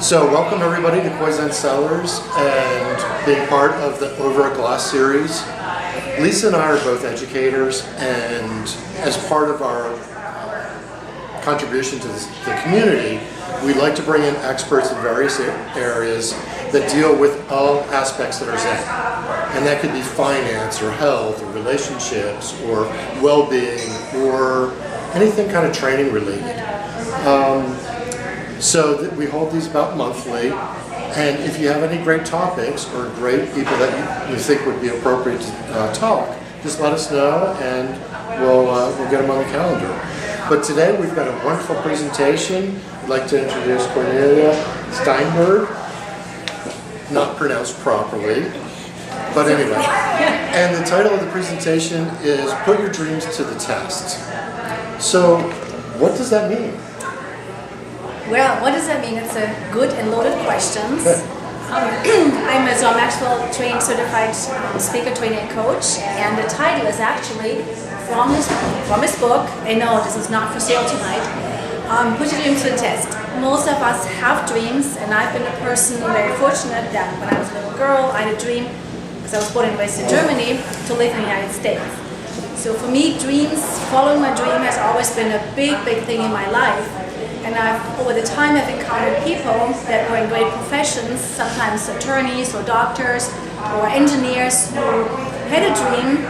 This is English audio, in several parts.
So welcome everybody to Poison Cellars and being part of the Over a Glass series. Lisa and I are both educators, and as part of our contribution to the community, we'd like to bring in experts in various areas that deal with all aspects that are Zen. And that could be finance or health or relationships or well-being or anything kind of training related. So we hold these about monthly, and if you have any great topics or great people that you think would be appropriate to talk, just let us know and we'll get them on the calendar. But today we've got a wonderful presentation. I'd like to introduce Cornelia Steinberg, not pronounced properly, but anyway. And the title of the presentation is Put Your Dreams to the Test. So what does that mean? Well, what does that mean? It's a good and loaded question. I'm a John Maxwell trained certified speaker, trainer, and coach, and the title is actually from his book. I know this is not for sale tonight. Put your dreams to the test. Most of us have dreams, and I've been a person very fortunate that when I was a little girl, I had a dream, because I was born and raised in Germany, to live in the United States. So for me, following my dream has always been a big thing in my life. And over the time, I've encountered people that were in great professions, sometimes attorneys or doctors or engineers who had a dream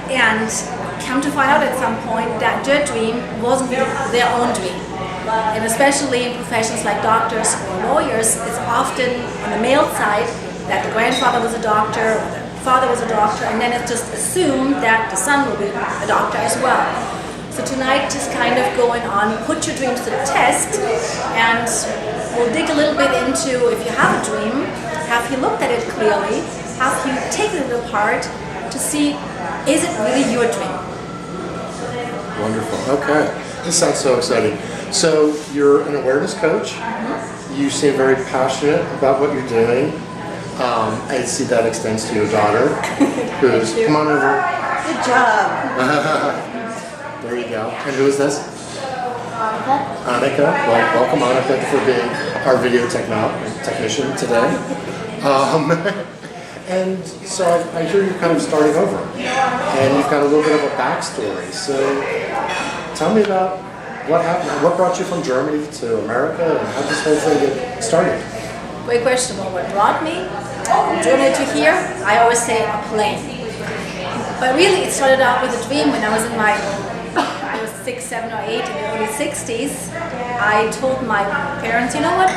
and come to find out at some point that their dream wasn't their own dream. And especially in professions like doctors or lawyers, it's often on the male side that the grandfather was a doctor or the father was a doctor, and then it's just assumed that the son will be a doctor as well. So tonight, just kind of going on, put your dreams to the test, and we'll dig a little bit into, if you have a dream, have you looked at it clearly, have you taken it apart to see, is it really your dream? Wonderful, okay. This sounds so exciting. So you're an awareness coach. Mm-hmm. You seem very passionate about what you're doing. I see that extends to your daughter, who's, come on over. Good job. There you go. And who is this? Annika. Annika. Well, welcome Annika for being our video technician today. And so I hear you're kind of starting over. And you've got a little bit of a backstory. So tell me about what happened. What brought you from Germany to America, and how did this whole thing get started? Great question. Well, what brought me from Germany to here? I always say a plane. But really, it started out with a dream when I was 6, 7, or 8 in the early 60s. I told my parents, you know what,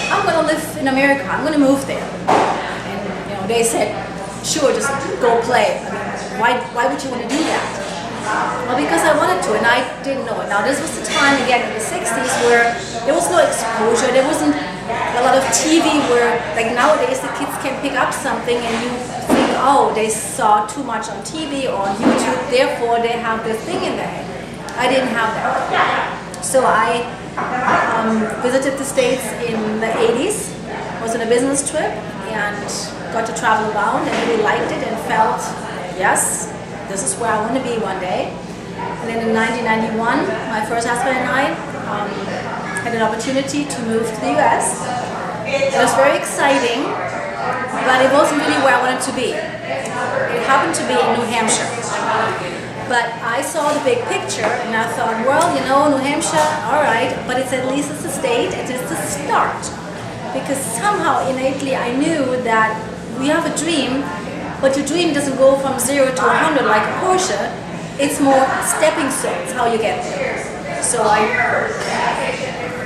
I'm going to live in America, I'm going to move there. And they said, sure, just go play. I mean, why would you want to do that? Well, because I wanted to, and I didn't know it. Now, this was the time, again, in the 60s where there was no exposure, there wasn't a lot of TV where, like nowadays, the kids can pick up something and you think, oh, they saw too much on TV or on YouTube, therefore they have this thing in their head. I didn't have that. So I visited the States in the 80s, was on a business trip, and got to travel around and really liked it and felt, yes, this is where I want to be one day. And then in 1991, my first husband and I had an opportunity to move to the US. It was very exciting, but it wasn't really where I wanted to be. It happened to be in New Hampshire. But I saw the big picture and I thought, well, you know, New Hampshire, all right, but it's at least it's a state, it's a start. Because somehow innately I knew that we have a dream, but your dream doesn't go from 0 to 100 like a Porsche. It's more stepping stones, how you get there. So I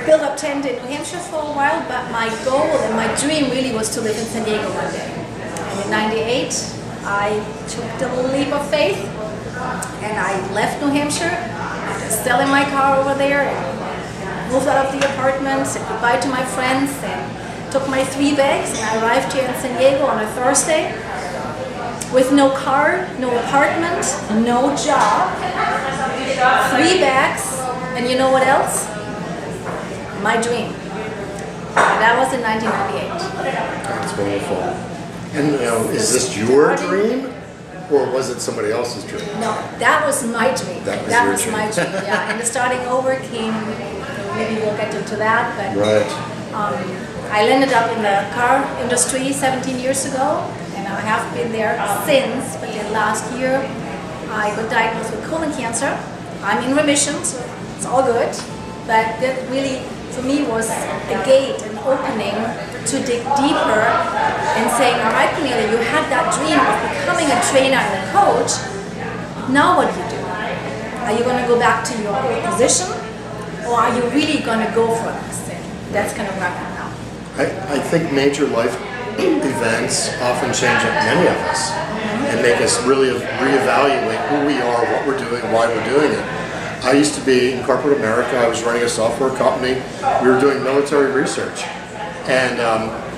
built up tent in New Hampshire for a while, but my goal and my dream really was to live in San Diego one day. And in '98, I took the leap of faith and I left New Hampshire, selling my car over there, and moved out of the apartment, said goodbye to my friends, and took my 3 bags, and I arrived here in San Diego on a Thursday with no car, no apartment, no job, 3 bags, and you know what else? My dream. And that was in 1998. That's wonderful. And is this your dream? Or was it somebody else's dream? No, that was my dream. That was my dream, yeah. And the starting over came, maybe we'll get into that, but right. I landed up in the car industry 17 years ago, and I have been there since. But then last year, I got diagnosed with colon cancer. I'm in remission, so it's all good. But that really, for me, was a gate, an opening to dig deeper and saying, all right, Cornelia, you had that dream of becoming a trainer and a coach. Now what do you do? Are you going to go back to your old position, or are you really going to go for this? And that's kind of where I'm at now. I think major life events often change many of us and make us really reevaluate who we are, what we're doing, why we're doing it. I used to be in corporate America. I was running a software company. We were doing military research. And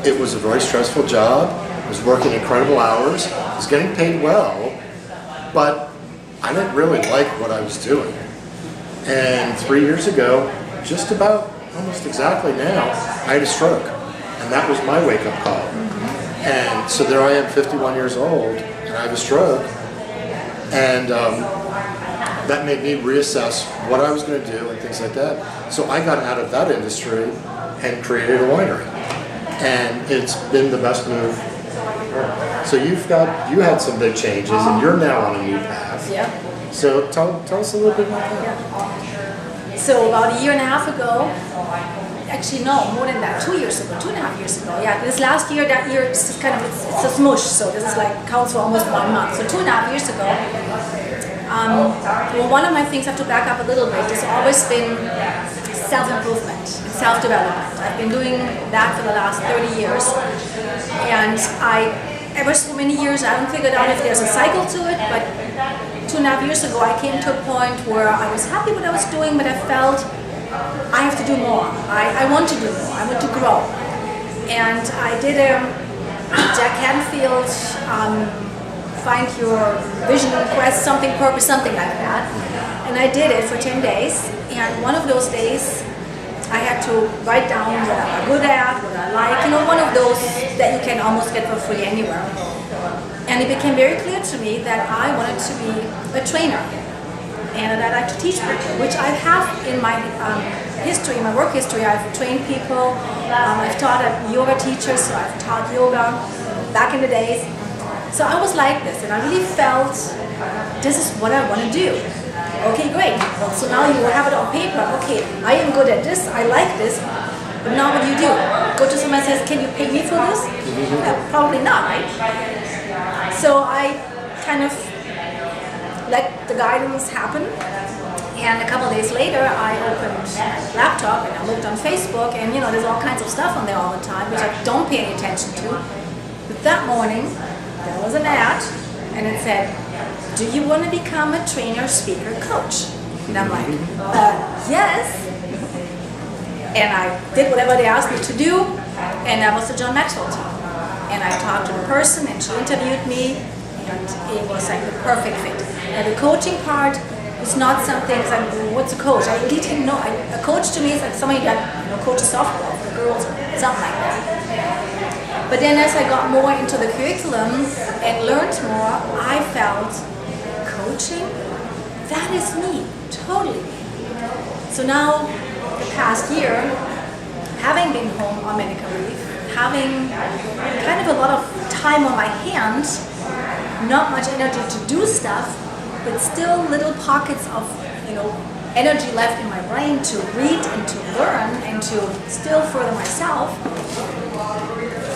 it was a very stressful job. I was working incredible hours. I was getting paid well, but I didn't really like what I was doing. And 3 years ago, just about almost exactly now, I had a stroke. And that was my wake-up call. And so there I am, 51 years old, and I have a stroke. And that made me reassess what I was going to do and things like that. So I got out of that industry and created a winery. And it's been the best move. So you had some big changes, and you're now on a new path. Yeah. So tell us a little bit about that. Yeah. So about a year and a half ago, actually no, more than that, 2 years ago, 2.5 years ago. Yeah, this last year, that year, it's kind of it's a smush. So this is like counts for almost 1 month. So 2.5 years ago. Well, one of my things, I have to back up a little bit, has always been self-improvement and self-development. I've been doing that for the last 30 years. And ever so many years, I haven't figured out if there's a cycle to it, but 2.5 years ago, I came to a point where I was happy with what I was doing, but I felt I have to do more. I want to do more. I want to grow. And I did a Jack Canfield Find Your Vision, Quest, something, purpose, something like that. And I did it for 10 days. And one of those days, I had to write down what I'm good at, what I like, one of those that you can almost get for free anywhere. And it became very clear to me that I wanted to be a trainer. And that I like to teach people, which I have in my history, my work history. I've trained people, I've taught yoga teachers, so I've taught yoga back in the days. So I was like this, and I really felt this is what I want to do. Okay, great. Well, so now you have it on paper. Okay, I am good at this, I like this, but now what do you do? Go to someone and says, can you pay me for this? Probably not, right? So I kind of let the guidance happen. And a couple of days later, I opened my laptop and I looked on Facebook, and there's all kinds of stuff on there all the time, which I don't pay any attention to. But that morning, there was an ad, and it said, do you want to become a trainer, speaker, coach? And I'm like, yes. And I did whatever they asked me to do, and that was the John Maxwell team. And I talked to the person, and she interviewed me, and it was like the perfect fit. And the coaching part was not something, what's a coach? I really didn't know. A coach to me is like somebody that coaches softball for girls, something like that. But then as I got more into the curriculum and learned more, I felt coaching, that is me, totally me. So now, the past year, having been home on medical leave, having kind of a lot of time on my hands, not much energy to do stuff, but still little pockets of energy left in my brain to read and to learn and to still further myself,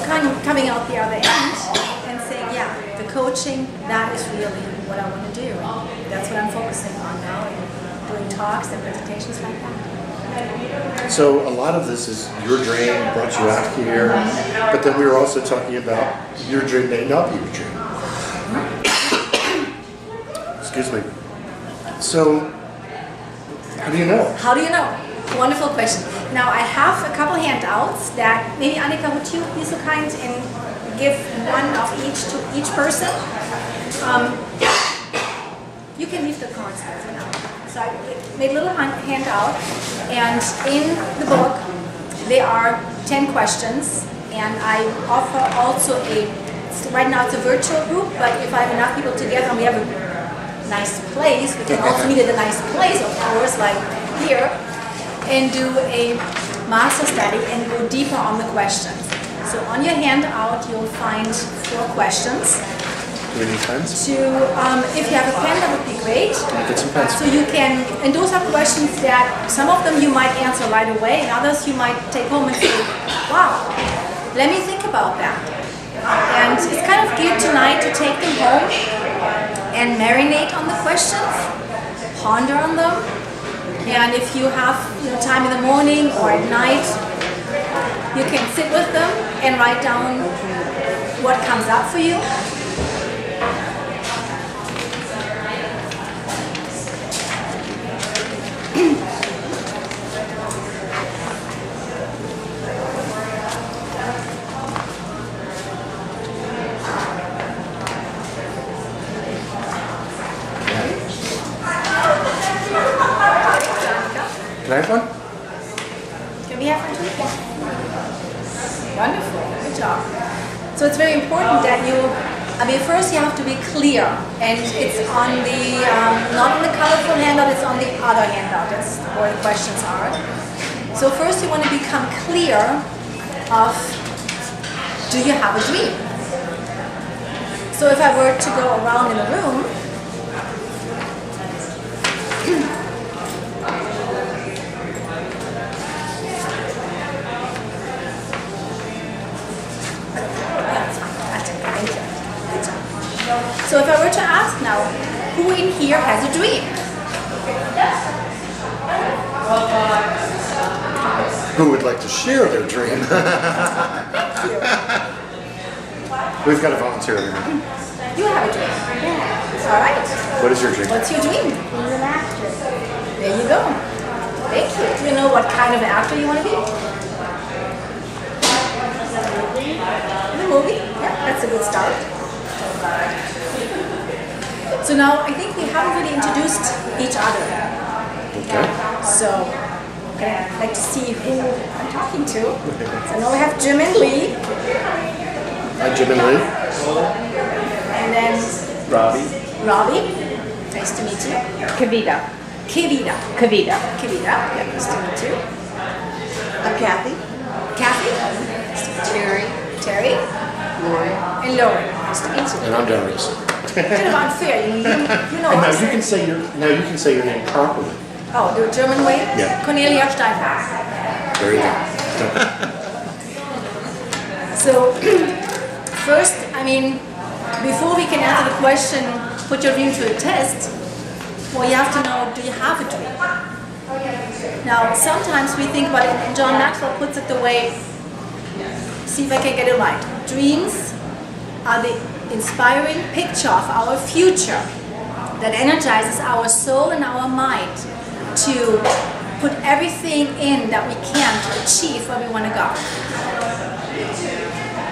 kind of coming out the other end and saying, yeah, the coaching, that is really what I want to do. And that's what I'm focusing on now, and doing talks and presentations like that. So a lot of this is your dream brought you out here, but then we were also talking about your dream may not be your dream. Excuse me. So, how do you know? How do you know? Wonderful question. Now I have a couple handouts that maybe Annika, would you be so kind and give one of each to each person? You can leave the cards there for now. So I made a little handout, and in the book there are 10 questions, and I offer also right now it's a virtual group, but if I have enough people together and we have a nice place, we can also meet at a nice place, of course, like here, and do a master study and go deeper on the questions. So on your handout, you'll find 4 questions. Do we need pens? If you have a pen, that would be great. Get some pens. So you can, and those are questions that some of them you might answer right away, and others you might take home and say, wow, let me think about that. And it's kind of geared tonight to take them home and marinate on the questions, ponder on them. And if you have time in the morning or at night, you can sit with them and write down what comes up for you. Can I have one? Can we have one too? Wonderful, good job. So it's very important that first you have to be clear, and it's on the, not on the colorful handout, it's on the other handout, that's where the questions are. So first you want to become clear of, do you have a dream? So if I were to go around in the room, so if I were to ask now, who in here has a dream? Who would like to share their dream? We've got a volunteer over here. You have a dream. Yeah. All right. What is your dream? What's your dream? He's an actor. There you go. Thank you. Do you know what kind of actor you want to be? In a movie? Yeah, that's a good start. So now I think we haven't really introduced each other. Okay. So I'd like to see who I'm talking to. So now we have Jim and Lee, Hi, Jim and Lee. and then Robbie. Robbie. Nice to meet you. Kavita. Kavita. Kavita. Kavita. Yeah, nice to meet you. Kathy. Kathy. Terry. Terry. Lori. And Lauren. Nice to meet you. And I'm Darius. Kind of unfair, you know And now us. you can say your name properly. Oh, the German way? Yeah. Cornelia Steinhaus. There you go. So, first, before we can answer the question, put your dream to the test, well, you have to know, do you have a dream? Now, sometimes we think about it, and John Maxwell puts it the way, see if I can get it right. Dreams are the inspiring picture of our future that energizes our soul and our mind to put everything in that we can to achieve where we want to go.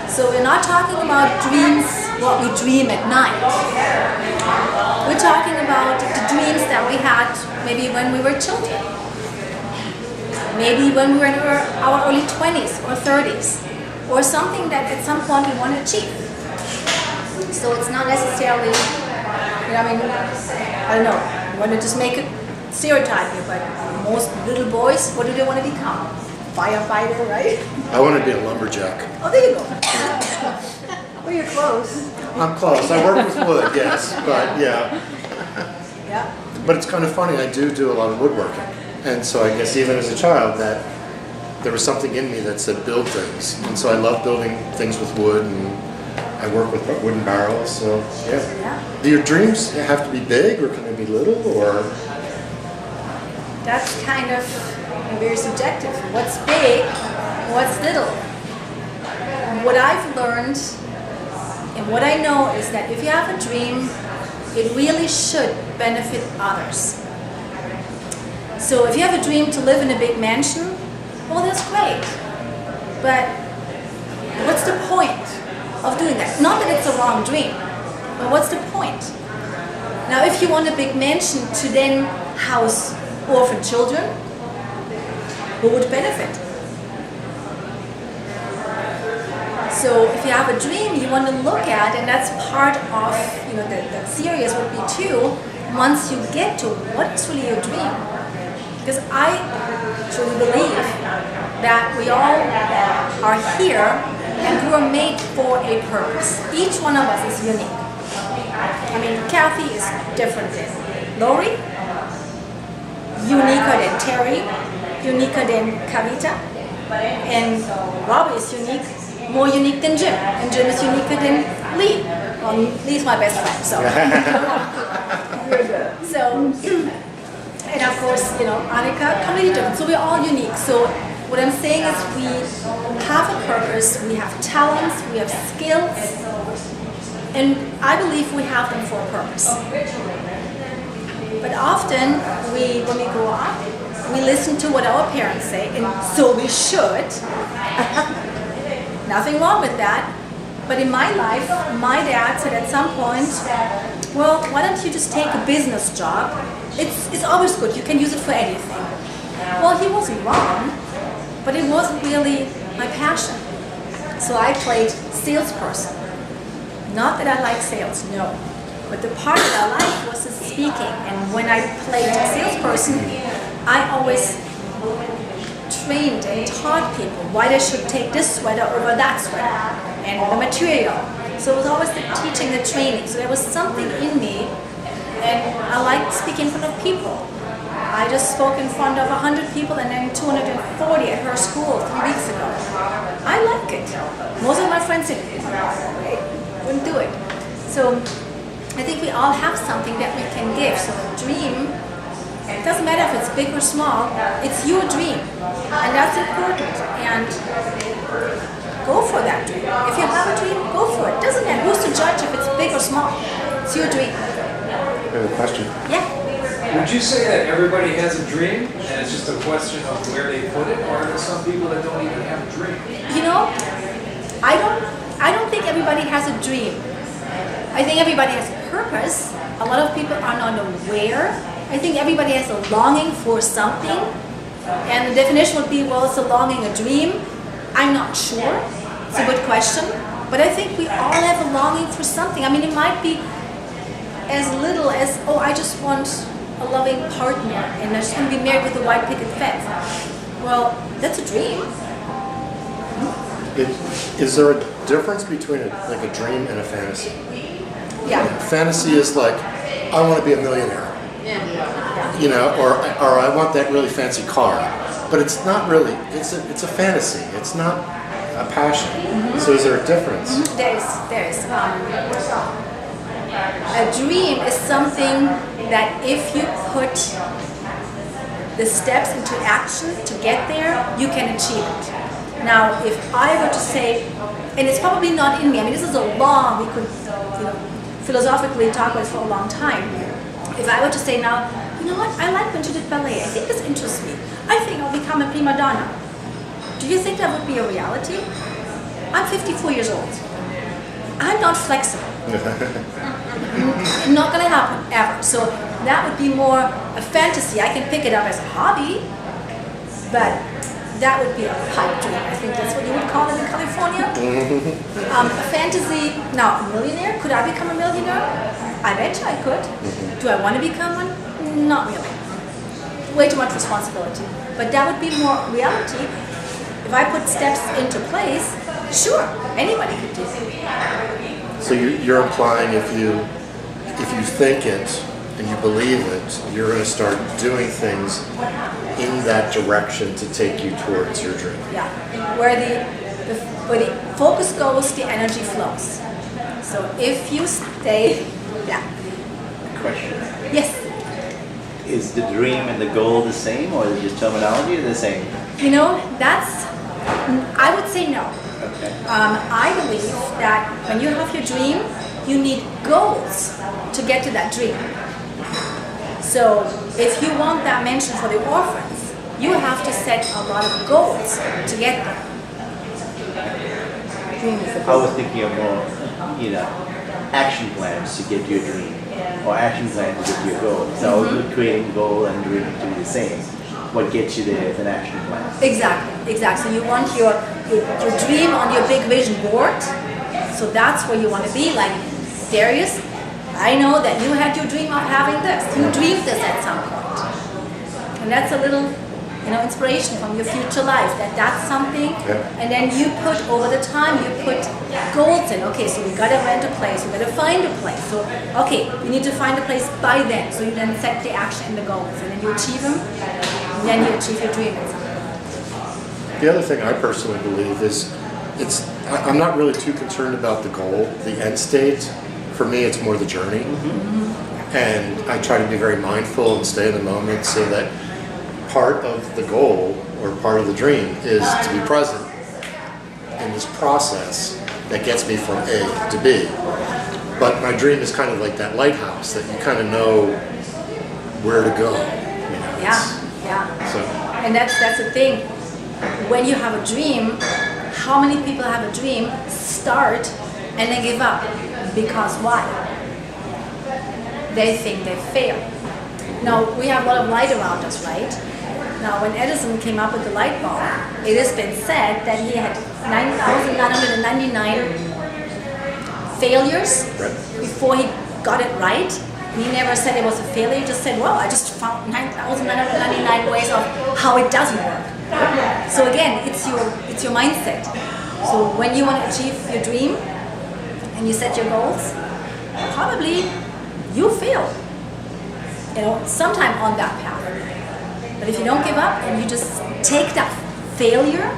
So we're not talking about dreams, what we dream at night. We're talking about the dreams that we had maybe when we were children. Maybe when we were in our early 20s or 30s. Or something that at some point we want to achieve. So it's not necessarily, I don't know, I want to just make a stereotype here, but most little boys, what do they want to become? Firefighter, right? I want to be a lumberjack. Oh, there you go. Well, you're close. I'm close. I work with wood, yes, but yeah. Yeah. But it's kind of funny. I do a lot of woodworking, and so I guess even as a child, that there was something in me that said build things, and so I love building things with wood, and I work with wooden barrels. So yeah. Do your dreams have to be big, or can they be little, or? That's kind of very subjective. What's big, what's little? What I've learned and what I know is that if you have a dream, it really should benefit others. So if you have a dream to live in a big mansion, well, that's great. But what's the point of doing that? Not that it's a wrong dream, but what's the point? Now, if you want a big mansion to then house orphan children, who would benefit? So if you have a dream you want to look at, and that's part of the series would be too, once you get to what's really your dream. Because I truly believe that we all are here and we were made for a purpose. Each one of us is unique. I mean, Kathy is different than Lori, uniquer than Terry, uniquer than Kavita, and Rob is unique, more unique than Jim, and Jim is uniquer than Lee. Well, Lee's my best friend, so. And of course, Annika, completely different. So we're all unique. So what I'm saying is we have a purpose, we have talents, we have skills, and I believe we have them for a purpose. But often, when we grow up, we listen to what our parents say, and so we should. Nothing wrong with that. But in my life, my dad said at some point, well, why don't you just take a business job? It's always good. You can use it for anything. Well, he wasn't wrong, but it wasn't really my passion. So I played salesperson. Not that I like sales, no. But the part that I liked was the speaking. And when I played salesperson, I always trained and taught people why they should take this sweater over that sweater and the material. So it was always the teaching, the training. So there was something in me, and I liked speaking in front of people. I just spoke in front of 100 people and then 240 at her school 3 weeks ago. I like it. Most of my friends said, I wouldn't do it. So I think we all have something that we can give. So a dream, it doesn't matter if it's big or small, it's your dream. And that's important. And go for that dream. If you have a dream, go for it. Doesn't matter who's to judge if it's big or small. It's your dream. I have a question. Yeah. Would you say that everybody has a dream and it's just a question of where they put it, or are there some people that don't even have a dream? I don't think everybody has a dream. I think everybody has a purpose. A lot of people are not aware. I think everybody has a longing for something. And the definition would be, well, is a longing a dream? I'm not sure. It's a good question. But I think we all have a longing for something. I mean, it might be as little as, oh, I just want a loving partner and I just want to be married with a white picket fence. Well, that's a dream. Is there a difference between a dream and a fantasy? Yeah. Fantasy is like, I want to be a millionaire. Or I want that really fancy car. But it's not really, it's a fantasy. It's not a passion. Mm-hmm. So is there a difference? Mm-hmm. There is. A dream is something that if you put the steps into action to get there, you can achieve it. Now, if I were to say, and it's probably not in me, I mean, this is a long, we could philosophically talk about it for a long time. If I were to say now, you know what, I like when you did ballet, I think this interests me. I think I'll become a prima donna. Do you think that would be a reality? I'm 54 years old. I'm not flexible. Not going to happen, ever. So that would be more a fantasy. I can pick it up as a hobby, but that would be a pipe dream. I think that's what you would call it in California. A fantasy, now a millionaire, could I become a millionaire? I bet you I could. Do I want to become one? Not really. Way too much responsibility. But that would be more reality. If I put steps into place, sure, anybody could do it. So you're implying if you think it and you believe it, you're going to start doing things in that direction to take you towards your dream. Yeah, where the focus goes, the energy flows. So if you stay, yeah. Question. Yes. Is the dream and the goal the same, or is your terminology the same? I would say no. Okay. I believe that when you have your dream, you need goals to get to that dream. So if you want that mansion for the orphans, you have to set a lot of goals to get there. Dream is the I goal. was thinking of more, action plans to get to your dream, or action plans to get to your goal. So creating goal and dream to be the same. What gets you there is an action plan. Exactly. So you want your dream on your big vision board. So that's where you want to be. Like, Darius, I know that you had your dream of having this. You dreamed this at some point. And that's a little inspiration from your future life, that's something. Yeah. And then you put, over the time, you put goals in. Okay, so we gotta rent a place, we gotta find a place. So, okay, you need to find a place by then. So you then set the action and the goals, and then you achieve them, and then you achieve your dream. The other thing I personally believe is I'm not really too concerned about the goal, the end state. For me, it's more the journey. And I try to be very mindful and stay in the moment so that part of the goal or part of the dream is to be present in this process that gets me from A to B. But my dream is kind of like that lighthouse that you kind of know where to go. Yeah. So, And that's the thing. When you have a dream, how many people have a dream, start, and then give up? Because why? They think they fail. Now, we have a lot of light around us, right? Now, when Edison came up with the light bulb, it has been said that he had 9,999 failures before he got it right. And he never said it was a failure, he just said, well, I just found 9,999 ways of how it doesn't work. So again, it's your mindset. So when you want to achieve your dream and you set your goals, probably you fail, sometime on that path. But if you don't give up and you just take that failure,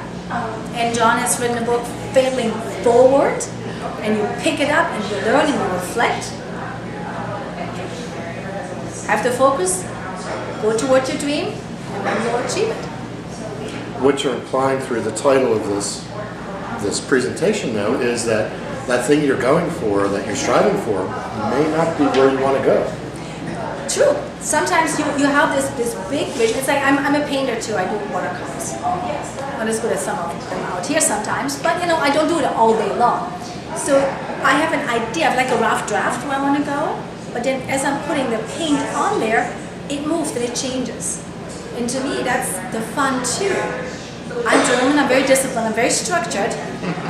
and John has written a book, Failing Forward, and you pick it up and you learn and you reflect, have the focus, go towards your dream, and then you'll achieve it. what you're implying through the title of this presentation, though, is that thing you're going for, that you're striving for, may not be where you want to go. True. Sometimes you have this big vision. It's like I'm a painter too. I do watercolors. Not as good as some of them out here sometimes, but I don't do it all day long. So I have an idea, like a rough draft where I want to go. But then as I'm putting the paint on there, it moves and it changes. And to me, that's the fun too. I'm German, I'm very disciplined, I'm very structured,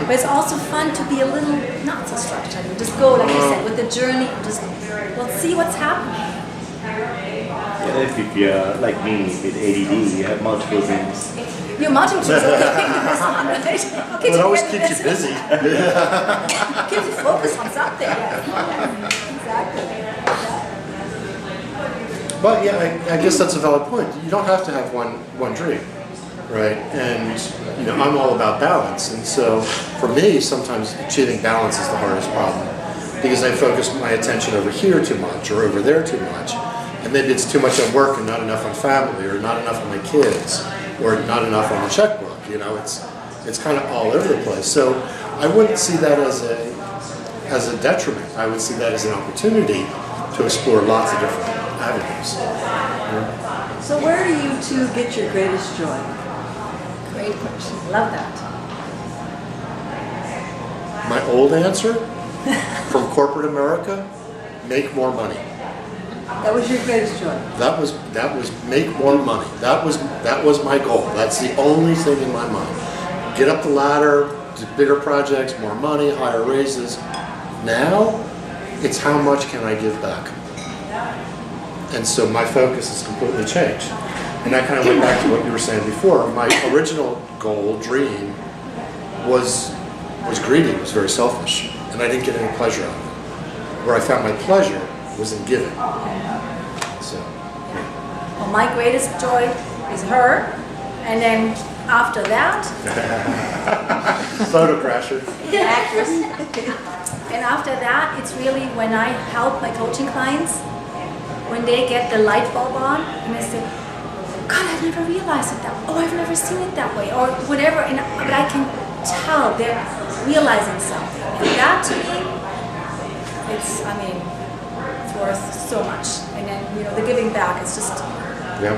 but it's also fun to be a little not so structured. And just go, like you said, with the journey, and just see what's happening. If you're like me with ADD, you have multiple dreams. You're multiple dreams, okay, pick the best one, right? Okay, It always keeps you busy. Keeps you focused on something, yes. Exactly. But yeah, I guess that's a valid point. You don't have to have one dream, right? And I'm all about balance, and so for me, sometimes achieving balance is the hardest problem because I focus my attention over here too much or over there too much, and maybe it's too much on work and not enough on family, or not enough on my kids, or not enough on the checkbook. It's kind of all over the place. So I wouldn't see that as a detriment. I would see that as an opportunity to explore lots of different avenues. So where do you two get your greatest joy? Great question. Love that. My old answer from corporate America: make more money. That was your greatest joy. That was make more money. That was my goal. That's the only thing in my mind. Get up the ladder, do bigger projects, more money, higher raises. Now, it's how much can I give back? And so my focus has completely changed. And I kind of went back to what you were saying before. My original goal, dream, was greedy, was very selfish. And I didn't get any pleasure out of it. Where I found my pleasure was in giving. So, Well, my greatest joy is her, and then after that, photo crasher. Actress. and after that, it's really when I help my coaching clients, when they get the light bulb on, and they say, God, I've never realized it that way. Oh, I've never seen it that way, or whatever. But I can tell they're realizing something, and that to me, it's worth so much. And then the giving back is just. Yeah.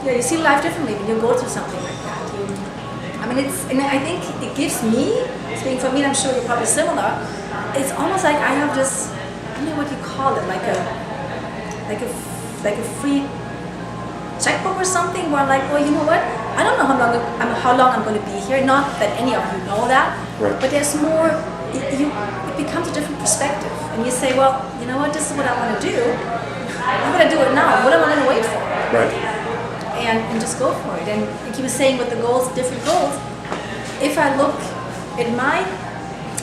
Yeah, you see life differently when you go through something like that. And I think it gives me, speaking for me, and I'm sure you're probably similar, it's almost like I have this, I don't know what you call it, like a free checkbook or something, where I'm like, well, you know what? I don't know how long I'm going to be here. Not that any of you know that, Right. but there's more. It becomes a different perspective, and you say, well, you know what? This is what I want to do. I'm going to do it now. What am I going to wait for? Right. and just go for it. And like you were saying with the goals, different goals, if I look at my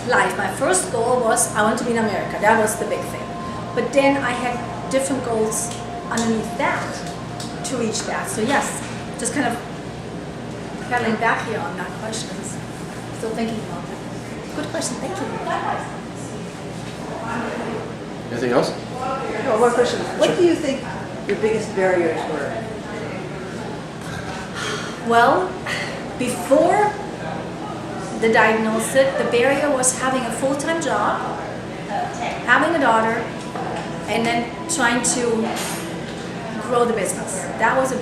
life, my first goal was I want to be in America. That was the big thing. But then I had different goals underneath that to reach that. So yes, just kind of paddling back here on that questions. Still thinking about that. Good question, thank you. Anything else? No, one question. What do you think your biggest barriers were? Well, before the diagnosis, the barrier was having a full-time job, having a daughter, and then trying to grow the business. That was a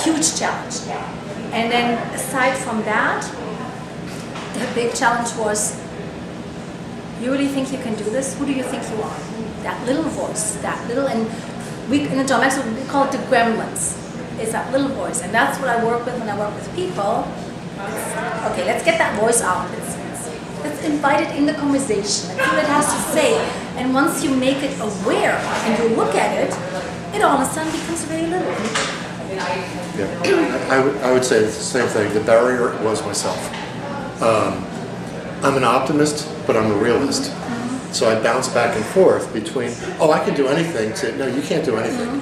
huge challenge. And then aside from that, the big challenge was, you really think you can do this? Who do you think you are? That little voice, that little, and we in the John Maxwell, we call it the gremlins. It's that little voice, and that's what I work with when I work with people. Okay, let's get that voice out. Let's invite it in the conversation. Let's see what it has to say. And once you make it aware and you look at it, it all of a sudden becomes very little. Yeah, I would say it's the same thing. The barrier was myself. I'm an optimist, but I'm a realist. So I bounce back and forth between, oh, I can do anything, to, no, you can't do anything.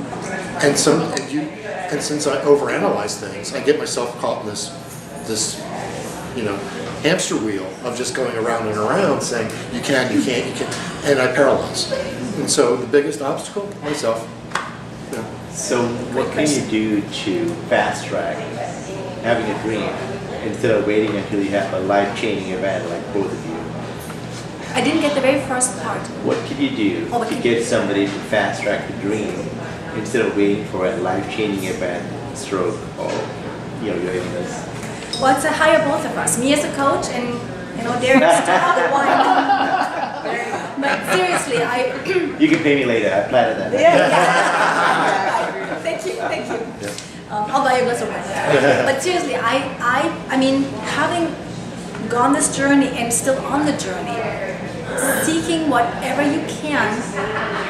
And since I overanalyze things, I get myself caught in this, hamster wheel of just going around and around saying, you can, you can't, you can't, and I paralyze. And so the biggest obstacle, myself. Yeah. So what can you do to fast track having a dream instead of waiting until you have a life-changing event like both of you? I didn't get the very first part. What can you do to get somebody to fast track the dream instead of waiting for a life-changing event, stroke, or your illness? Well, it's to hire both of us, me as a coach and Derek as the wine. But seriously, You can pay me later. I planned that. Yeah. Thank you. Yeah. I'll buy you a glass of wine. But seriously, I mean, having gone this journey and still on the journey, seeking whatever you can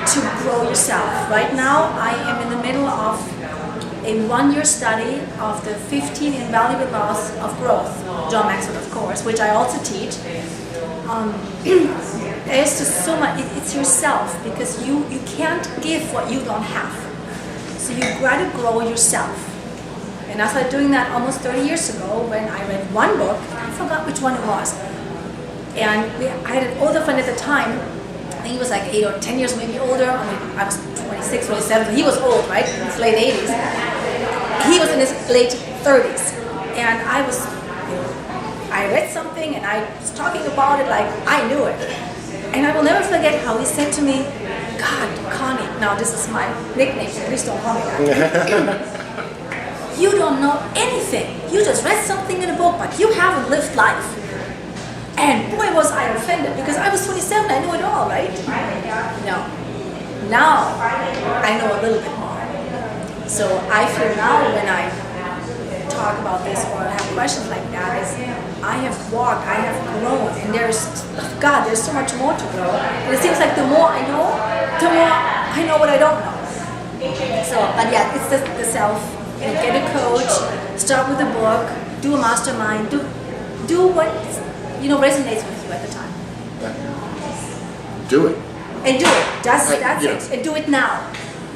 to grow yourself. Right now, I am in the middle of a 1-year study of the 15 invaluable laws of growth, John Maxwell, of course, which I also teach. There's just so much, it's yourself, because you can't give what you don't have. So you've got to grow yourself. And I started doing that almost 30 years ago when I read one book, I forgot which one it was. And I had an older friend at the time, I think he was like 8 or 10 years maybe older. I mean, I was 26, 27, so he was old, right? In his late 80s. He was in his late 30s. And I read something and I was talking about it like I knew it. And I will never forget how he said to me, God, Connie, now this is my nickname, so please don't call me that. You don't know anything. You just read something in a book, but you haven't lived life. And boy, was I offended, because I was 27, I knew it all, right? No. Now, I know a little bit more. So I feel now when I talk about this or have questions like that, is I have walked, I have grown, and there's so much more to grow. And it seems like the more I know, the more I know what I don't know. So, but yeah, it's the self. Get a coach, start with a book, do a mastermind, do what resonates with you at the time. Do it. And do it. That's it. And do it now.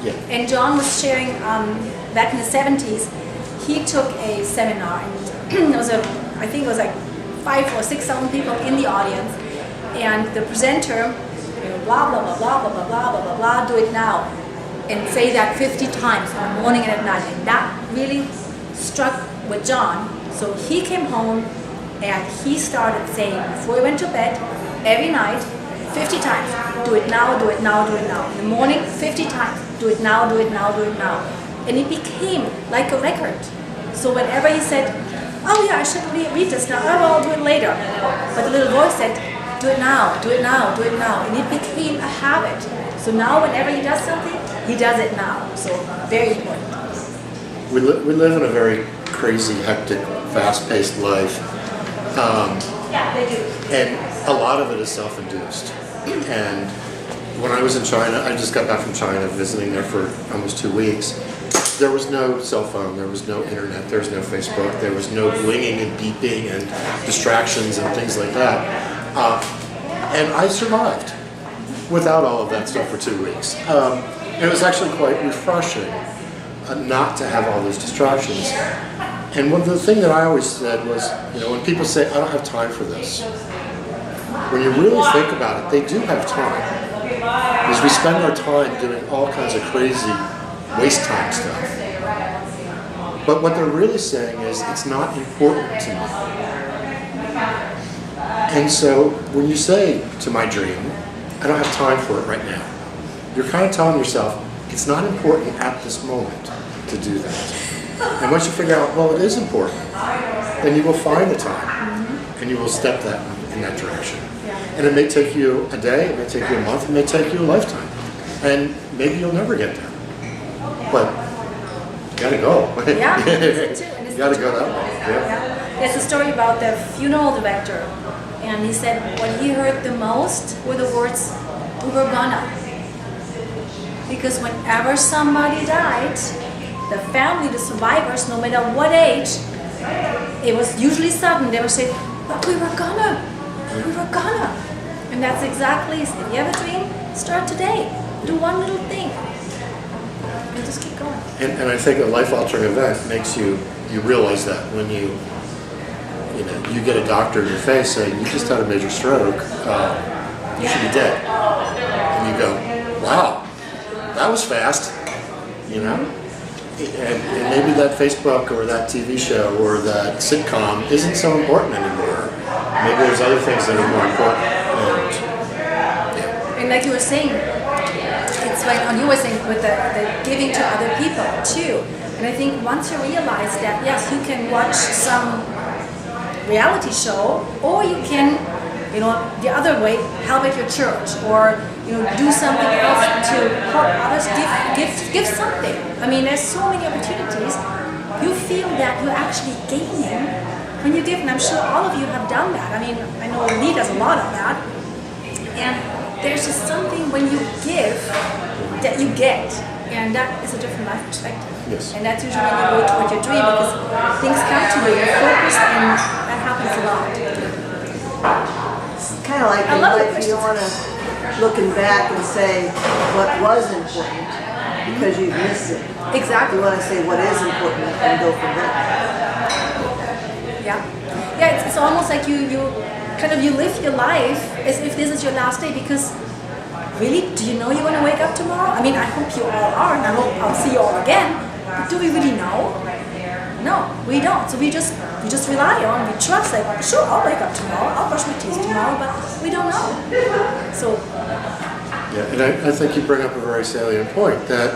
Yeah. And John was sharing back in the 70s, he took a seminar, and I think it was like 5,000 or 6,000 people in the audience, and the presenter, blah blah blah blah blah blah blah blah blah blah, do it now. And say that 50 times in the morning and at night. And that really struck with John. So he came home and he started saying, before he went to bed, every night, 50 times, do it now, do it now, do it now. In the morning, 50 times, do it now, do it now, do it now. And it became like a record. So whenever he said, oh yeah, I should read this now, oh, well, I'll do it later. But the little voice said, do it now, do it now, do it now. And it became a habit. So now whenever he does something, he does it now. So very important. We live in a very crazy, hectic, fast-paced life. And a lot of it is self-induced. And when I was in China, I just got back from China, visiting there for almost 2 weeks. there was no cell phone, there was no internet, there was no Facebook, there was no blinging and beeping and distractions and things like that. And I survived without all of that stuff for 2 weeks. It was actually quite refreshing not to have all those distractions. And one of the things that I always said was, when people say, I don't have time for this, when you really think about it, they do have time. Because we spend our time doing all kinds of crazy waste time stuff. But what they're really saying is, it's not important to me. And so when you say to my dream, I don't have time for it right now, you're kind of telling yourself, it's not important at this moment to do that. And once you figure out, well, it is important, then you will find the time and you will step in that direction. And it may take you a day, it may take you a month, it may take you a lifetime. And maybe you'll never get there. But you gotta go. Yeah, You gotta go that way. Yeah. There's a story about the funeral director, and he said what he heard the most were the words, "We were gonna." Because whenever somebody died, the family, the survivors, no matter what age, it was usually sudden. They would say, "But we were gonna. We were gonna." And that's exactly, if you have a dream, start today. Do one little thing. And just keep going. And I think a life-altering event makes you realize that when you get a doctor in your face saying, you just had a major stroke, you should be dead. And you go, wow, that was fast, And maybe that Facebook or that TV show or that sitcom isn't so important anymore. Maybe there's other things that are more important. And like you were saying, it's like you were saying with the giving to other people too. And I think once you realize that, yes, you can watch some reality show, or you can, the other way, help at your church, or do something else to help others. Give something. I mean, there's so many opportunities. You feel that you're actually gaining when you give, and I'm sure all of you have done that. I mean, I know Lee does a lot of that, and there's just something when you give that you get, and that is a different life perspective. Yes. And that's usually when you go toward your dream, because things come to you, you're focused, and that happens a lot. It's kind of like I in love life, it. you don't want to looking back and say what was important because you've missed it. Exactly. You want to say what is important and go from there. Yeah, it's almost like you live your life as if this is your last day, because really, do you know you're going to wake up tomorrow? I mean, I hope you all are, and I hope I'll see you all again, but do we really know? No, we don't. So we just rely on, we trust, like, sure, I'll wake up tomorrow, I'll brush my teeth tomorrow, but we don't know. So Yeah, and I think you bring up a very salient point, that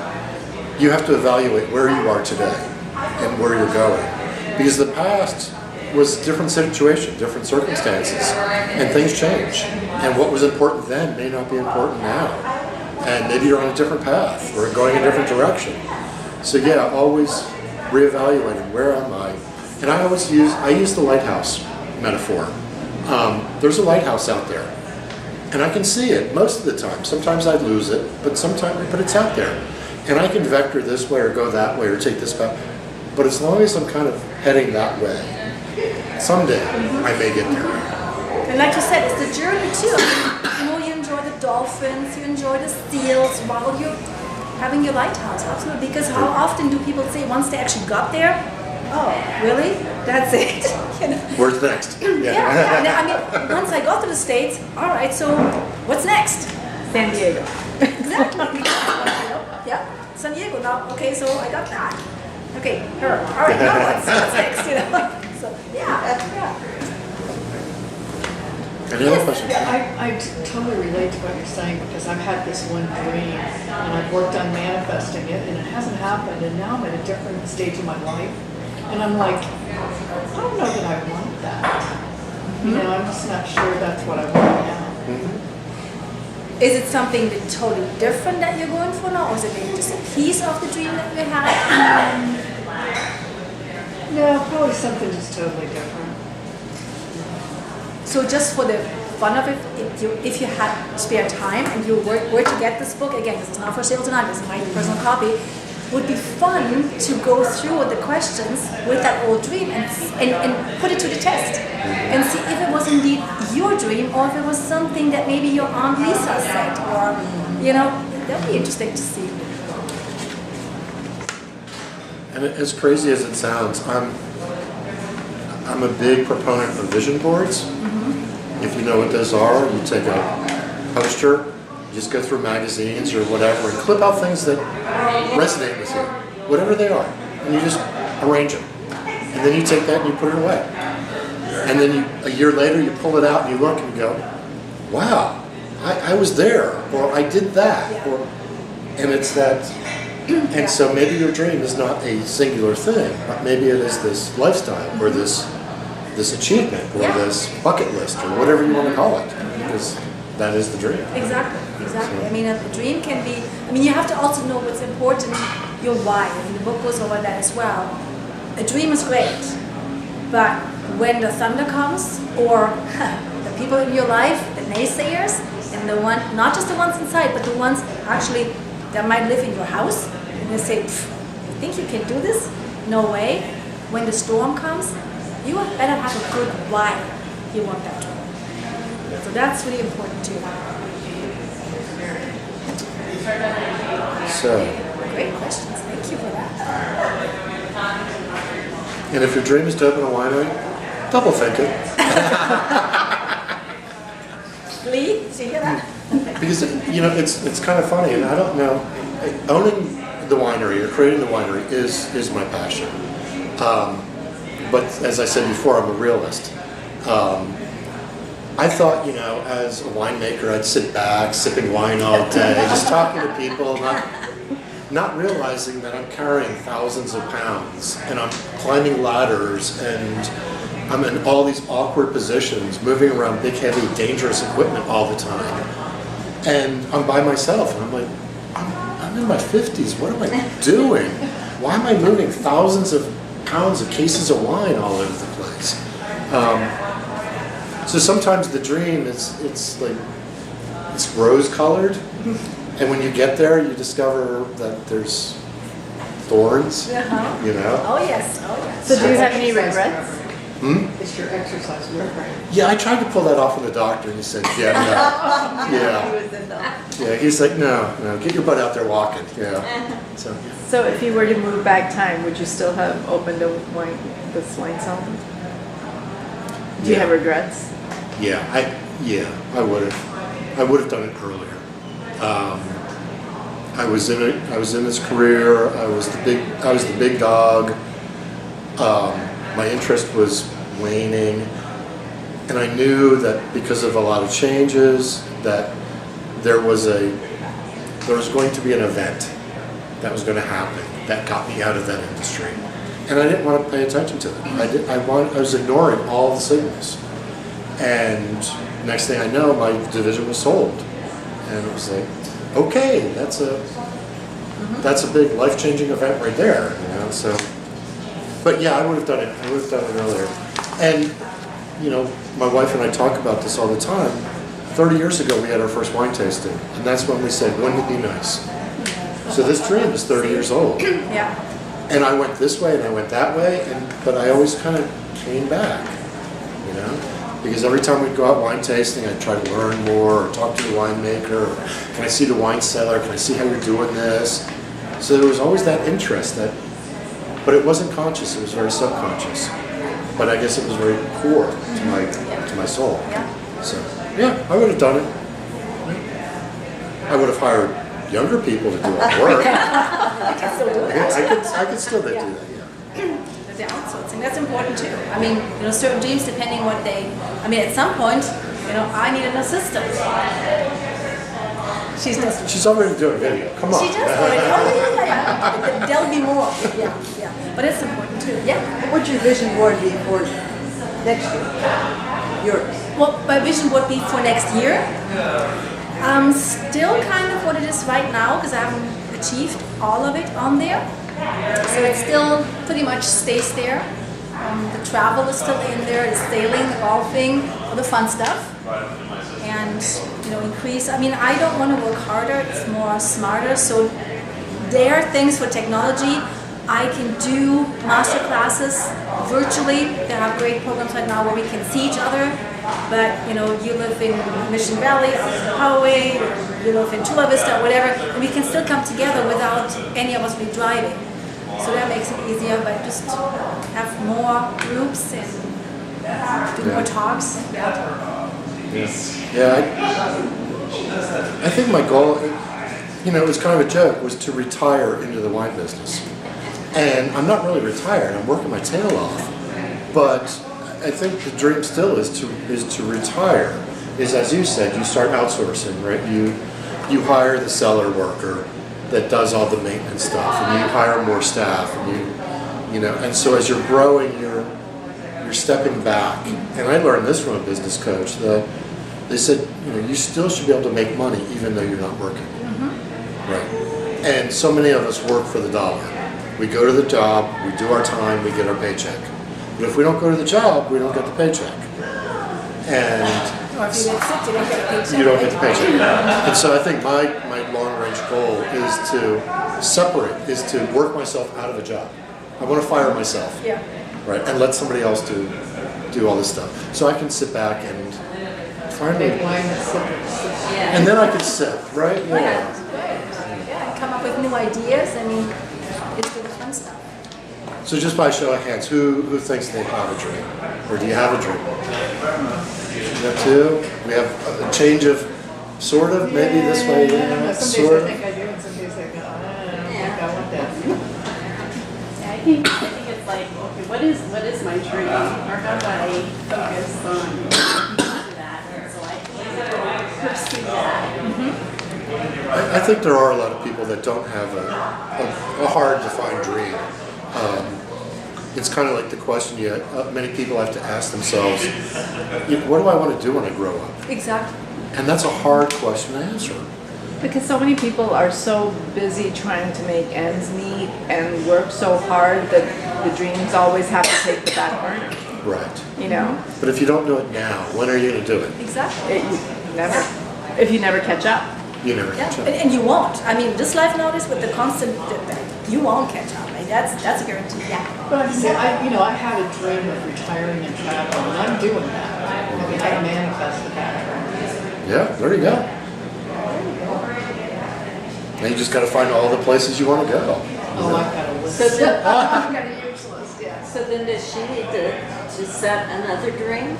you have to evaluate where you are today and where you're going. Because the past was a different situation, different circumstances, and things change. And what was important then may not be important now. And maybe you're on a different path or going a different direction. So yeah, always reevaluating, where am I? And I use the lighthouse metaphor. There's a lighthouse out there, and I can see it most of the time. Sometimes I lose it, but it's out there. And I can vector this way or go that way or take this path. But as long as I'm kind of heading that way, someday I may get there. And like you said, it's the journey too. I mean, you enjoy the dolphins, you enjoy the seals while you're having your lighthouse, absolutely. Because how often do people say once they actually got there, oh, really? That's it? Where's next? Yeah. I mean, once I got to the States, all right, so what's next? San Diego. Exactly. Yeah, San Diego. Now, okay, so I got that. Okay, her. All right, now what's next? So, yeah. Any other questions? I totally relate to what you're saying, because I've had this one dream and I've worked on manifesting it and it hasn't happened, and now I'm at a different stage of my life and I'm like, I don't know that I want that. I'm just not sure that's what I want now. Is it something that's totally different that you're going for now, or is it maybe just a piece of the dream that you had? No, probably something just totally different. So just for the fun of it, if you had spare time and you were to get this book, again, this is not for sale tonight, this is my personal copy, would be fun to go through the questions with that old dream and put it to the test and see if it was indeed your dream or if it was something that maybe your Aunt Lisa said, or, you know, that would be interesting to see. And as crazy as it sounds, I'm a big proponent of vision boards. If you know what those are, you take a poster, you just go through magazines or whatever and clip out things that resonate with you, whatever they are, and you just arrange them. And then you take that and you put it away. And then a year later you pull it out and you look and you go, wow, I was there, or I did that, and it's that. And so maybe your dream is not a singular thing, but maybe it is this lifestyle or this achievement or this bucket list or whatever you want to call it, because that is the dream. Exactly. I mean, a dream can be, I mean, you have to also know what's important, your why. I mean, the book goes over that as well. A dream is great, but when the thunder comes, or the people in your life, the naysayers, and the one, not just the ones inside, but the ones actually that might live in your house, and they say, you think you can do this? No way. When the storm comes, you better have a good why you want that to work. So that's really important too. So, Great questions. Thank you for that. and if your dream is to open a winery, double think it. Lee, did you hear that? Because, you know, it's kind of funny, and I don't know, owning the winery or creating the winery is my passion. But as I said before, I'm a realist. I thought, you know, as a winemaker, I'd sit back, sipping wine all day, just talking to people, not realizing that I'm carrying thousands of pounds, and I'm climbing ladders, and I'm in all these awkward positions, moving around big, heavy, dangerous equipment all the time. And I'm by myself, and I'm like, I'm in my 50s, what am I doing? Why am I moving thousands of pounds of cases of wine all over the place? So sometimes the dream it's like, it's rose-colored, and when you get there, you discover that there's thorns, Uh-huh. you know? Oh yes. So do you have any regrets? It's your exercise work, right? Yeah, I tried to pull that off on the doctor, and he said, yeah, no. Yeah, he's like, no, get your butt out there walking, yeah. So, So if you were to move back time, would you still have opened this wine cellar? Do you have regrets? yeah, I would have. I would have done it earlier. I was in his career. I was the big dog. My interest was waning, and I knew that because of a lot of changes, that there was going to be an event that was going to happen that got me out of that industry, and I didn't want to pay attention to it. I was ignoring all the signals, and next thing I know, my division was sold, and it was like, okay, that's a big life-changing event right there, you know. So, but yeah, I would have done it. I would have done it earlier. And you know, my wife and I talk about this all the time. 30 years ago, we had our first wine tasting, and that's when we said, wouldn't it be nice? So this dream is 30 years old. Yeah. And I went this way and I went that way, but I always kind of came back, you know? Because every time we'd go out wine tasting, I'd try to learn more, or talk to the winemaker, or can I see the wine cellar, can I see how you're doing this? So there was always that interest, but it wasn't conscious, it was very subconscious. But I guess it was very core to my soul. Yeah. So, yeah, I would have done it. I would have hired younger people to do all the work. I can still do it. I could still do that, yeah. The outsourcing, that's important too. I mean, you know, certain dreams, depending what at some point, you know, I need an assistant. She's already doing video, come on. She does already. Oh, yeah. There'll be more. Yeah. But it's important too. Yeah. What would your vision board be for next year? Yours? What my vision would be for next year? Still kind of what it is right now, because I haven't achieved all of it on there. So it still pretty much stays there. The travel is still in there, the sailing, the golfing, all the fun stuff. And, you know, increase. I mean, I don't want to work harder, it's more smarter. So there are things for technology. I can do master classes virtually. They have great programs right now where we can see each other. But you know, you live in Mission Valley, on the Poway, you live in Chula Vista, whatever, and we can still come together without any of us be driving. So that makes it easier. But just have more groups and do more talks. Yeah, I think my goal, you know, it was kind of a joke, was to retire into the wine business. And I'm not really retired, I'm working my tail off. But I think the dream still is to retire. Is, as you said, you start outsourcing, right? You hire the cellar worker that does all the maintenance stuff, and you hire more staff, and you know, and so as you're growing, you're stepping back. And I learned this from a business coach, that they said, you know, you still should be able to make money even though you're not working. Right. And so many of us work for the dollar. We go to the job, we do our time, we get our paycheck. But if we don't go to the job, we don't get the paycheck. And Or if you get sick, you don't get a paycheck. you don't get the paycheck. And so I think my long-range goal is to separate, is to work myself out of a job. I want to fire myself. Yeah. Right, and let somebody else do all this stuff. So I can sit back and finally, Make wine that's and then I can sip, right? Yeah, it's great. Yeah, and come up with new ideas and it's do the fun stuff. So just by show of hands, who thinks they have a dream? Or do you have a dream? You have two? We have a change of sort of, maybe this way, Some yeah, days sort I of. think I do, and some days I go, I don't think I want that. Yeah, I think it's like, okay, what is my dream, or how do I focus on that, and so I can pursue that. I think there are a lot of people that don't have a hard defined dream. It's kind of like the question many people have to ask themselves, what do I want to do when I grow up? Exactly. And that's a hard question to answer. Because so many people are so busy trying to make ends meet and work so hard that the dreams always have to take the back burner, Right. you know? But if you don't do it now, when are you going to do it? Exactly. If you never catch up. You never Yeah, catch up. and you won't. I mean, this life nowadays with the constant, you won't catch up. Right? That's a guarantee. Yeah. But I had a dream of retiring and traveling, and I'm doing that. I mean, I manifested that. Yeah, there you go. Now you just got to find all the places you want to go. Oh, I've got a list. So then- I've got a huge list, yes. So then does she need to set another dream?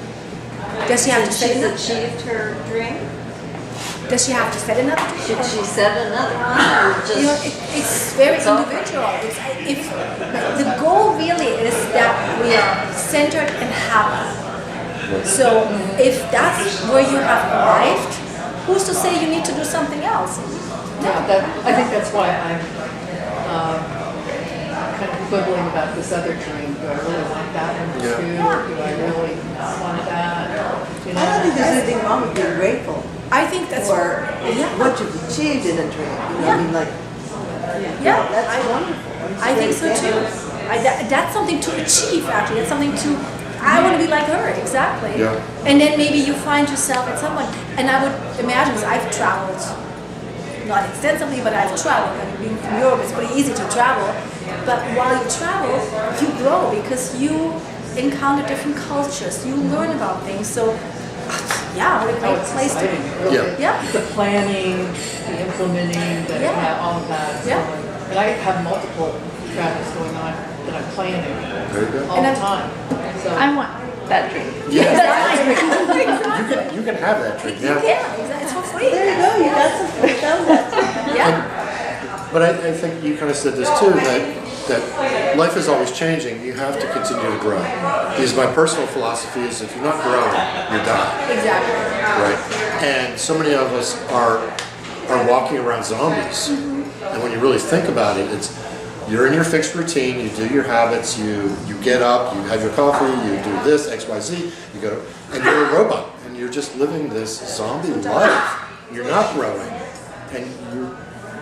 Does she have to set She's another? achieved her dream? Does she have to set another? Should she set another one, or You know, just? it's very all- individual. If the goal really is that we are centered and happy. So if that's where you have arrived, who's to say you need to do something else? Yeah, I think that's why I'm kind of quibbling about this other dream. Do I really want that one too? Do I really not want that? You know? I don't think there's anything wrong with being grateful I think that's for yeah. what you've achieved in a dream. You know, I mean, like, Yeah, that's wonderful. It's I think great so too. thing. That's something to achieve actually. That's something to, I want to be like her, exactly. Yeah. And then maybe you find yourself at someone, and I would imagine, because I've traveled, not extensively, but I've traveled, and being from Europe, it's pretty easy to travel. But while you travel, you grow because you encounter different cultures, you learn about things. So, yeah, what a Oh, great it's place to exciting, be. really. Yeah. Yeah. The planning, the implementing, the, Yeah. yeah, all of that. So, Yeah. But I have multiple travels going on that I'm planning There you go. all And the I'm- time. So I want that dream. You can have that dream. Yeah, Yeah. exactly. It's for free. There you go, you got some, you found that. Yeah. But I think you kind of said this too, that life is always changing. You have to continue to grow. Because my personal philosophy is if you're not growing, you're dying. Exactly. Right? And so many of us are walking around zombies. And when you really think about it, it's you're in your fixed routine, you do your habits, you get up, you have your coffee, you do this, X, Y, Z, you go, and you're a robot, and you're just living this zombie life. You're not growing, and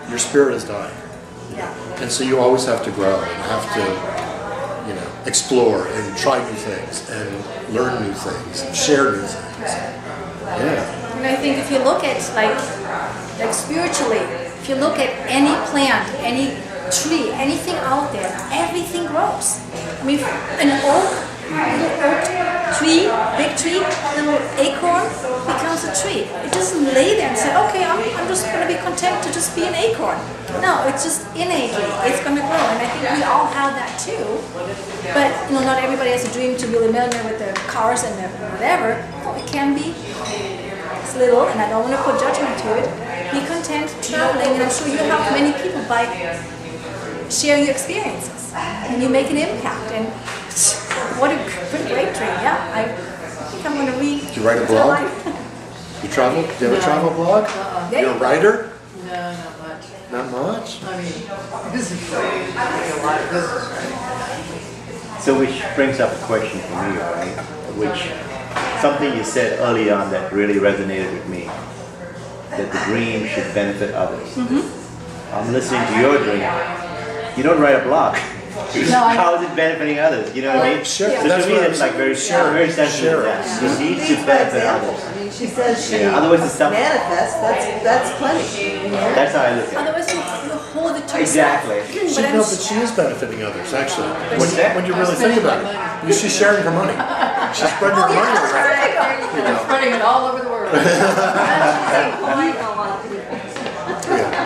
your spirit is dying. And so you always have to grow and have to, explore and try new things and learn new things and share new things. Yeah. And I think if you look at like spiritually, if if you look at any plant, any tree, anything out there, everything grows. I mean, an oak, little oak tree, big tree, little acorn becomes a tree. It doesn't lay there and say, okay, I'm just going to be content to just be an acorn. No, it's just innately, it's going to grow. And I think we all have that too. But not everybody has a dream to be a millionaire with the cars and the whatever. No, it can be. It's little, and I don't want to put judgment to it. Be content traveling, and I'm sure you help many people by sharing your experiences, and you make an impact. And what a great dream! Yeah, I think I'm going to read. Do you write a blog? You travel? Do you have a travel blog? You're a writer? No, not much. Not much. I mean, business, right? A lot of business, right? So which brings up a question for me, right? Which, something you said early on that really resonated with me, that the dream should benefit others. I'm listening to your dream. You don't write a blog. How is it benefiting others? You know what I mean? Sure. So That's to me, what I'm it's like very saying. very sensitive to that. She It needs leads to by benefit example. others. I mean, she says she Yeah, otherwise it's stuff- manifests, that's plenty. That's how I look at it. Otherwise, you hold it to Exactly. She knows that she is benefiting others, actually. that? When you really think about it, she's sharing her money. She's spreading her money around. You know. Spreading it all over the world.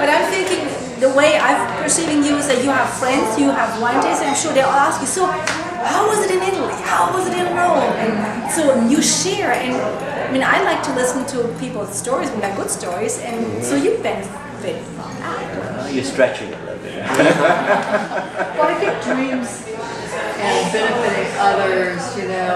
But I'm thinking the way I'm perceiving you is that you have friends, you have wine tasting. I'm sure they'll ask you, so how was it in Italy? How was it in Rome? And so you share. And I mean, I like to listen to people's stories when they're good stories, and so you benefit from that. You're stretching it a little bit. Well, I think dreams and benefiting others,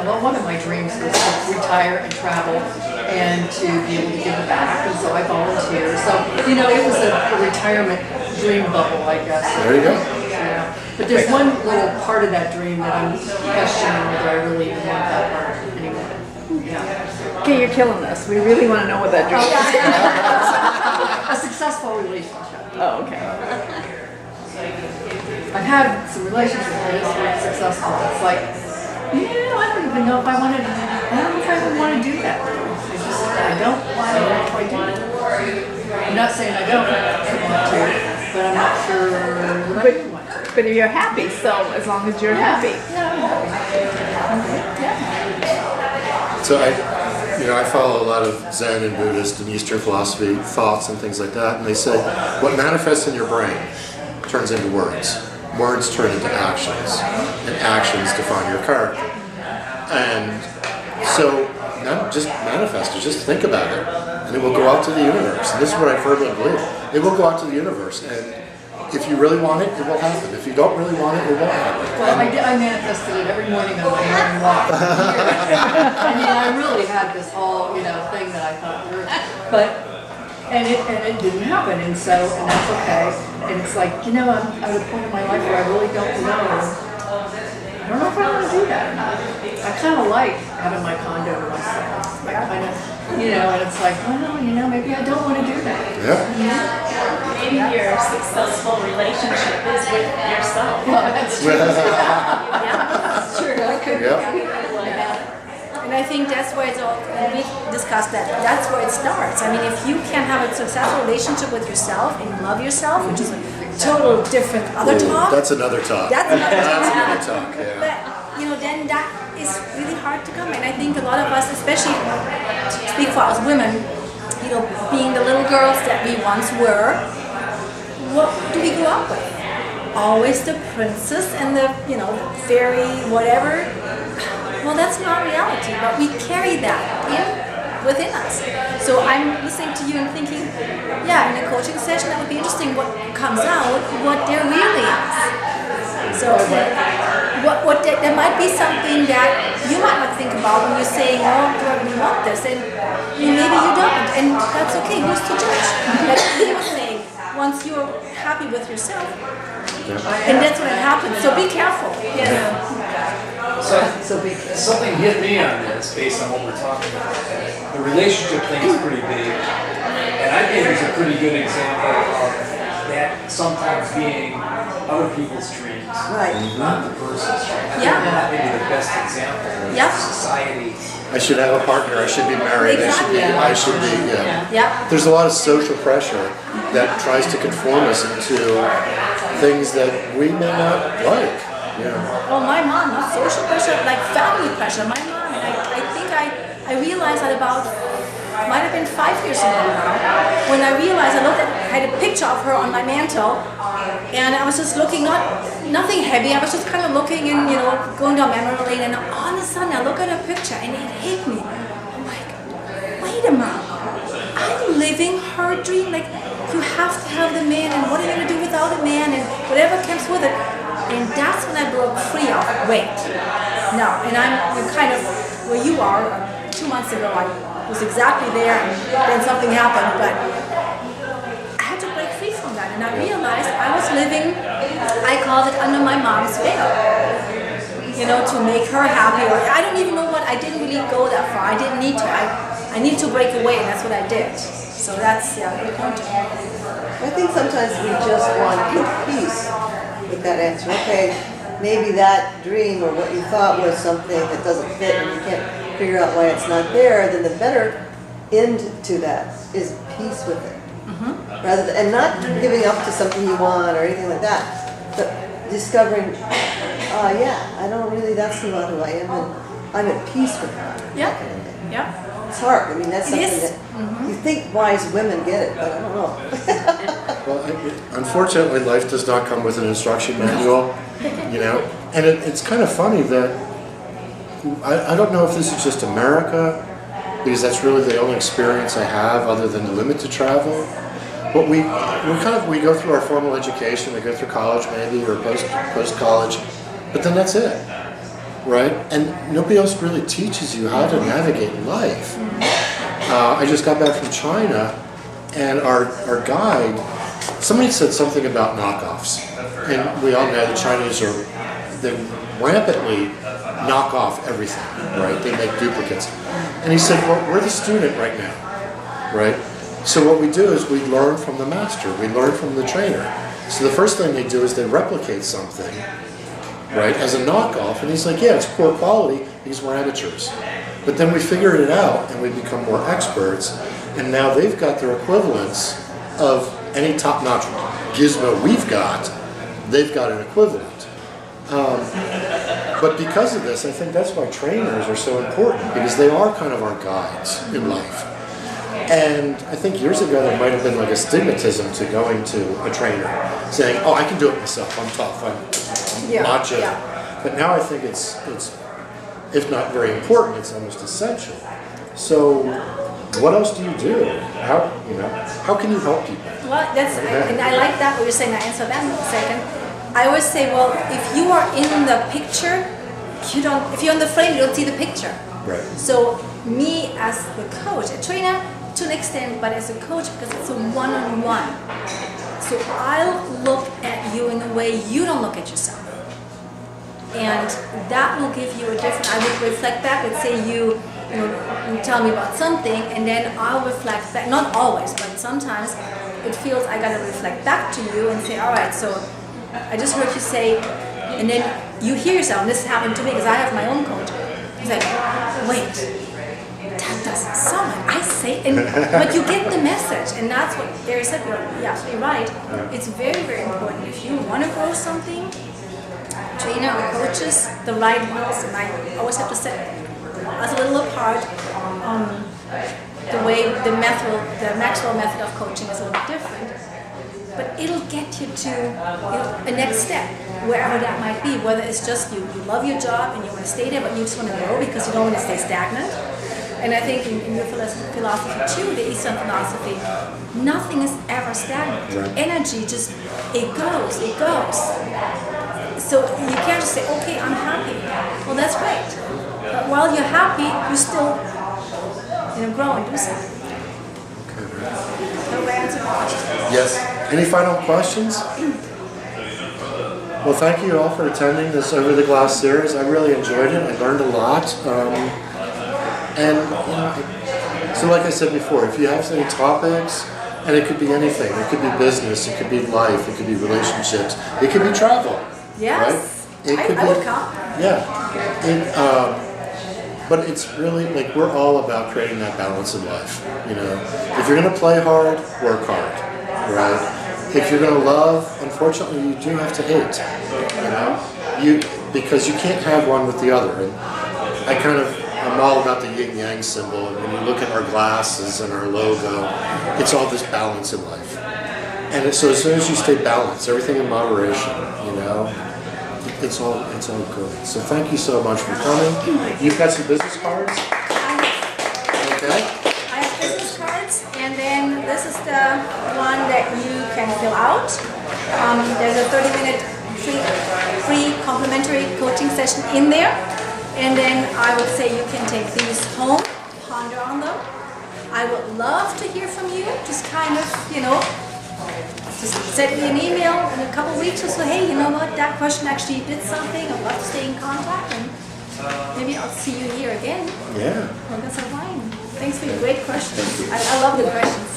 well, one of my dreams was to retire and travel and to be able to give back, and so I volunteer. So, it was a retirement dream bubble, I guess. There you go. Yeah. But there's one little part of that dream that I'm questioning whether I really even want that part anymore. Yeah. Okay, you're killing us. We really want to know what that dream is. A successful relationship. Oh, okay. I've had some relationships where this was successful. It's like, I don't even know if I wanted to, I don't know if I even want to do that. I don't want to know if I do. I'm not saying I don't want to, but I'm not sure that I do want to. But you're happy, so as long as you're happy. So I follow a lot of Zen and Buddhist and Eastern philosophy thoughts and things like that, and they say what manifests in your brain turns into words. Words turn into actions, and actions define your character. And so, just manifest it, just think about it, and it will go out to the universe. And this is what I firmly believe. It will go out to the universe, and if you really want it, it will happen. If you don't really want it, it won't happen. Well, I manifested it every morning on my morning walk. I mean, I really had this whole, thing that I thought but it didn't happen, and that's okay. And it's like, I'm at a point in my life where I really don't know. I don't know if I want to do that or not. I kind of like having my condo to myself. I kind of, and it's like, well, maybe I don't want to do that. Yeah. Maybe your successful relationship is with yourself. Well, that's true. That's true. Yeah. And I think that's where it's all, and we discussed that, that's where it starts. I mean, if you can have a successful relationship with yourself and love yourself, which is a total different other talk. That's another talk. That's another talk, yeah. But, then that is really hard to come. And I think a lot of us, especially speak for us women, being the little girls that we once were, what do we grow up with? Always the princess and the, fairy, whatever. Well, that's not reality, but we carry that within us. So I'm listening to you and thinking, in a coaching session, that would be interesting what comes out, what there really is. So there might be something that you might not think about when you're saying, oh, do I really want this? And maybe you don't, and that's okay, who's to judge? Like you were saying, once you're happy with yourself, and that's when it happens, so be careful. So something hit me on this based on what we're talking about. The relationship thing is pretty big, and I think it's a pretty good example of that sometimes being other people's dreams, Right. not the person's dreams. Yeah. That may be the best example of Yeah. society. I should have a partner, I should be married, I should be, yeah. Yeah. There's a lot of social pressure that tries to conform us into things that we may not like. Yeah. Well, my mom, not social pressure, like family pressure. My mom, and I think I realized that about, might have been 5 years ago now, when I realized I had a picture of her on my mantle, and I was just looking, nothing heavy, I was just kind of looking and, going down memory lane, and all of a sudden I look at her picture and it hit me. I'm like, wait a minute, I'm living her dream. Like, you have to have the man, and what are you going to do without a man, and whatever comes with it. And that's when I broke free of, wait, no, and I'm kind of where you are. 2 months ago I was exactly there, and then something happened, but I had to break free from that, and I realized I was living, I called it under my mom's veil, to make her happy, or I don't even know what, I didn't really go that far, I didn't need to, I need to break away, and that's what I did. So that's, good point. I think sometimes we just want peace with that answer. Okay, maybe that dream or what you thought was something that doesn't fit and you can't figure out why it's not there, then the better end to that is peace with it. Rather than, and not giving up to something you want or anything like that, but discovering, I don't really, that's not who I am, and I'm at peace with that. Yeah, yeah. It's hard. I mean, that's It something is. that you think wise women get it, but I don't know. Well, unfortunately, life does not come with an instruction manual, and it's kind of funny that I don't know if this is just America, because that's really the only experience I have other than the limited travel. But we go through our formal education, we go through college maybe, or post college, but then that's it, right? And nobody else really teaches you how to navigate life. I just got back from China, and our guide, somebody said something about knockoffs, and we all know the Chinese they rampantly knock off everything, right? They make duplicates. And he said, well, we're the student right now, right? So what we do is we learn from the master, we learn from the trainer. So the first thing they do is they replicate something, right, as a knockoff, and he's like, yeah, it's poor quality because we're amateurs. But then we figured it out and we become more experts, and now they've got their equivalents of any top-notch gizmo we've got, they've got an equivalent. But because of this, I think that's why trainers are so important, because they are kind of our guides in life. And I think years ago there might have been like a stigmatism to going to a trainer, saying, oh, I can do it myself, I'm tough, I'm macho. Yeah. But now I think it's if not very important, it's almost essential. So what else do you do? How can you help people? Well, and I like that what you're saying. I answer that in a second. I always say, well, if you are in the picture, if you're in the frame, you don't see the picture. Right. So me as the coach, a trainer to an extent, but as a coach, because it's a one-on-one. So I'll look at you in a way you don't look at yourself. And that will give you a different, I would reflect back, let's say you tell me about something, and then I'll reflect back, not always, but sometimes it feels I gotta reflect back to you and say, all right, so I just heard you say, and then you hear yourself, and this happened to me because I have my own coach. He's like, wait, that doesn't sound like I say, but you get the message, and that's what Gary said. You're absolutely right. It's very, very important. If you want to grow something, trainer or coaches, the right ones, and I always have to set us a little apart. The way the Maxwell method of coaching is a little different, but it'll get you to a next step, wherever that might be. Whether it's just you love your job and you want to stay there, but you just want to grow because you don't want to stay stagnant. And I think in your philosophy too, the Eastern philosophy, nothing is ever stagnant. Right. Energy just it goes. So you can't just say, okay, I'm happy. Well, that's great. But while you're happy, you still grow and do something. So I answered the question. Yes. Any final questions? Well, thank you all for attending this Over the Glass series. I really enjoyed it. I learned a lot. So like I said before, if you have any topics And it could be anything. It could be business, it could be life, it could be relationships, it could be travel. Yes. Right? It could I would come. Yeah. But it's really like we're all about creating that balance in life. You know, if you're gonna play hard, work hard, right? If you're gonna love, unfortunately, you do have to hate. You know, because you can't have one with the other. And I'm all about the yin yang symbol. And when you look at our glasses and our logo, it's all this balance in life. And so as soon as you stay balanced, everything in moderation, you know. It's all good. So thank you so much for coming. You've got some business cards? Okay. I have business cards, and then this is the one that you can fill out. There's a 30-minute free complimentary coaching session in there. And then I would say you can take these home, ponder on them. I would love to hear from you. Just kind of, just send me an email in a couple weeks or so. Hey, you know what? That question actually did something. I'd love to stay in contact, and maybe I'll see you here again. Yeah. We'll get some wine. Thanks for your great questions. I love the questions.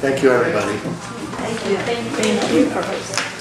Thank you, everybody. Thank you. Thank you for hosting.